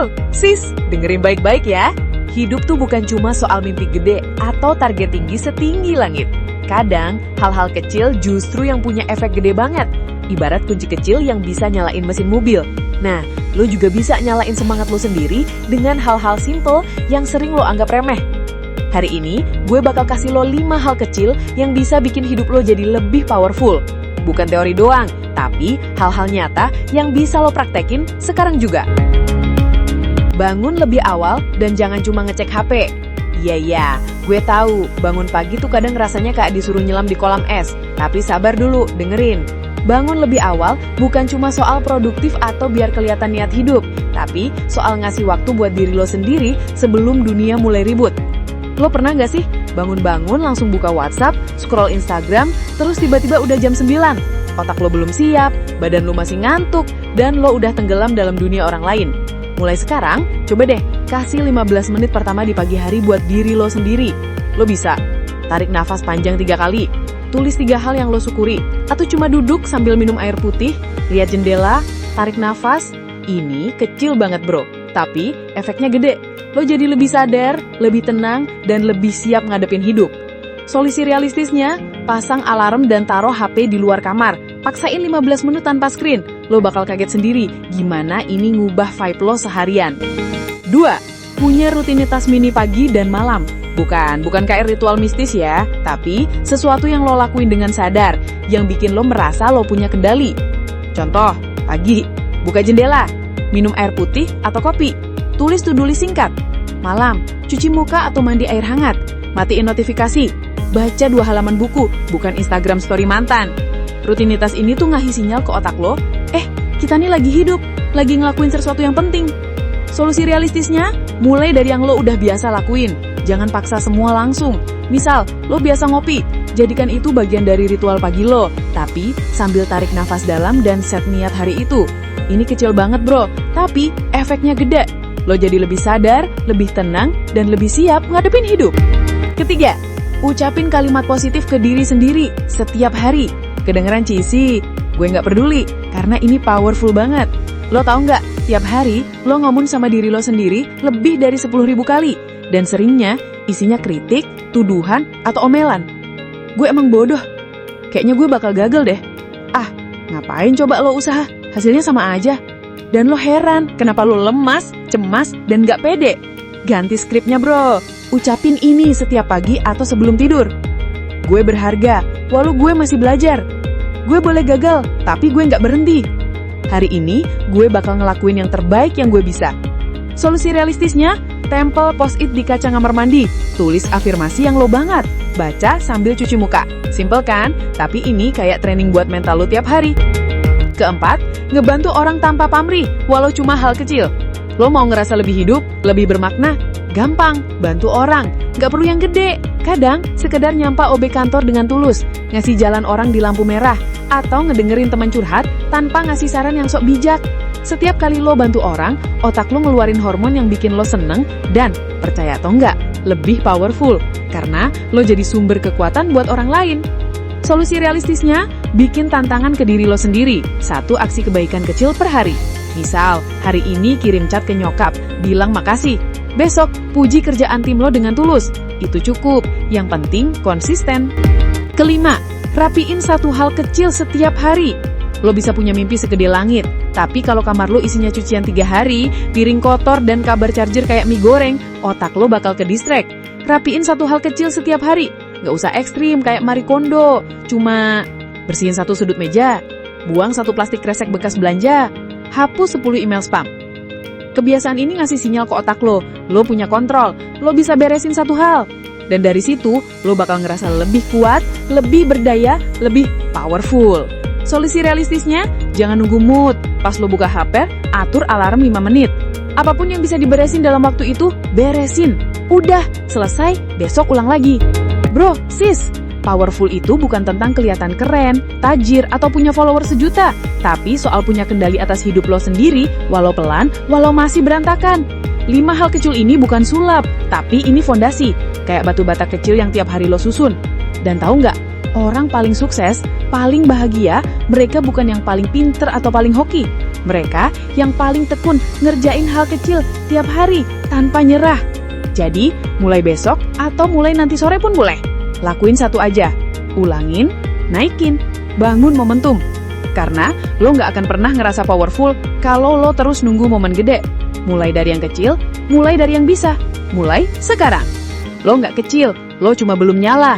Bro, sis, dengerin baik-baik ya. Hidup tuh bukan cuma soal mimpi gede atau target tinggi setinggi langit. Kadang, hal-hal kecil justru yang punya efek gede banget. Ibarat kunci kecil yang bisa nyalain mesin mobil. Nah, lo juga bisa nyalain semangat lo sendiri dengan hal-hal simple yang sering lo anggap remeh. Hari ini, gue bakal kasih lo 5 hal kecil yang bisa bikin hidup lo jadi lebih powerful. Bukan teori doang, tapi hal-hal nyata yang bisa lo praktekin sekarang juga. Bangun lebih awal dan jangan cuma ngecek HP. Iya, gue tahu bangun pagi tuh kadang rasanya kayak disuruh nyelam di kolam es. Tapi sabar dulu, dengerin. Bangun lebih awal bukan cuma soal produktif atau biar kelihatan niat hidup, tapi soal ngasih waktu buat diri lo sendiri sebelum dunia mulai ribut. Lo pernah gak sih bangun-bangun langsung buka WhatsApp, scroll Instagram, terus tiba-tiba udah jam 9? Otak lo belum siap, badan lo masih ngantuk, dan lo udah tenggelam dalam dunia orang lain. Mulai sekarang, coba deh kasih 15 menit pertama di pagi hari buat diri lo sendiri. Lo bisa tarik nafas panjang 3 kali, tulis 3 hal yang lo syukuri, atau cuma duduk sambil minum air putih, lihat jendela, tarik nafas. Ini kecil banget bro, tapi efeknya gede. Lo jadi lebih sadar, lebih tenang, dan lebih siap ngadepin hidup. Solusi realistisnya, pasang alarm dan taruh HP di luar kamar. Paksain 15 menit tanpa screen. Lo bakal kaget sendiri gimana ini ngubah vibe lo seharian. 2. Punya rutinitas mini pagi dan malam. Bukan kayak ritual mistis ya, tapi sesuatu yang lo lakuin dengan sadar, yang bikin lo merasa lo punya kendali. Contoh, pagi, buka jendela, minum air putih atau kopi, tulis to-do list singkat. Malam, cuci muka atau mandi air hangat, matiin notifikasi, baca 2 halaman buku, bukan Instagram story mantan. Rutinitas ini tuh ngasih sinyal ke otak lo, kita nih lagi hidup, lagi ngelakuin sesuatu yang penting. Solusi realistisnya, mulai dari yang lo udah biasa lakuin. Jangan paksa semua langsung. Misal, lo biasa ngopi, jadikan itu bagian dari ritual pagi lo, tapi sambil tarik nafas dalam dan set niat hari itu. Ini kecil banget bro, tapi efeknya gede. Lo jadi lebih sadar, lebih tenang, dan lebih siap ngadepin hidup. Ketiga, ucapin kalimat positif ke diri sendiri setiap hari. Kedengeran cheesy, gue nggak peduli, karena ini powerful banget. Lo tau nggak, tiap hari lo ngomong sama diri lo sendiri lebih dari 10.000 kali. Dan seringnya isinya kritik, tuduhan, atau omelan. Gue emang bodoh, kayaknya gue bakal gagal deh. Ngapain coba lo usaha, hasilnya sama aja. Dan lo heran kenapa lo lemas, cemas, dan gak pede. Ganti skripnya bro, ucapin ini setiap pagi atau sebelum tidur. Gue berharga, walau gue masih belajar. Gue boleh gagal, tapi gue gak berhenti. Hari ini, gue bakal ngelakuin yang terbaik yang gue bisa. Solusi realistisnya, tempel post-it di kaca kamar mandi. Tulis afirmasi yang lo banget. Baca sambil cuci muka. Simple kan? Tapi ini kayak training buat mental lo tiap hari. Keempat, ngebantu orang tanpa pamrih, walau cuma hal kecil. Lo mau ngerasa lebih hidup, lebih bermakna? Gampang, bantu orang. Gak perlu yang gede. Kadang, sekedar nyampa OB kantor dengan tulus, ngasih jalan orang di lampu merah, atau ngedengerin teman curhat tanpa ngasih saran yang sok bijak. Setiap kali lo bantu orang, otak lo ngeluarin hormon yang bikin lo seneng dan, percaya atau enggak, lebih powerful. Karena lo jadi sumber kekuatan buat orang lain. Solusi realistisnya, bikin tantangan ke diri lo sendiri. 1 aksi kebaikan kecil per hari. Misal, hari ini kirim chat ke nyokap, bilang makasih. Besok, puji kerjaan tim lo dengan tulus. Itu cukup, yang penting konsisten. Kelima, rapiin 1 hal kecil setiap hari. Lo bisa punya mimpi segede langit, tapi kalau kamar lo isinya cucian 3 hari, piring kotor dan kabar charger kayak mie goreng, otak lo bakal ke distract. Rapiin 1 hal kecil setiap hari. Gak usah ekstrim kayak Marie Kondo, cuma bersihin 1 sudut meja, buang 1 plastik kresek bekas belanja, hapus 10 email spam. Kebiasaan ini ngasih sinyal ke otak lo punya kontrol, lo bisa beresin 1 hal. Dan dari situ, lo bakal ngerasa lebih kuat, lebih berdaya, lebih powerful. Solusi realistisnya, jangan nunggu mood. Pas lo buka HP, atur alarm 5 menit. Apapun yang bisa diberesin dalam waktu itu, beresin. Udah, selesai, besok ulang lagi. Bro, sis, powerful itu bukan tentang kelihatan keren, tajir, atau punya follower 1 juta, tapi soal punya kendali atas hidup lo sendiri, walau pelan, walau masih berantakan. 5 hal kecil ini bukan sulap, tapi ini fondasi, kayak batu bata kecil yang tiap hari lo susun. Dan tahu nggak, orang paling sukses, paling bahagia, mereka bukan yang paling pinter atau paling hoki, Mereka yang paling tekun ngerjain hal kecil tiap hari tanpa nyerah. Jadi, mulai besok atau mulai nanti sore pun boleh. Lakuin satu aja. Ulangin, naikin, bangun momentum. Karena lo nggak akan pernah ngerasa powerful kalau lo terus nunggu momen gede. Mulai dari yang kecil, mulai dari yang bisa. Mulai sekarang. Lo nggak kecil, lo cuma belum nyala.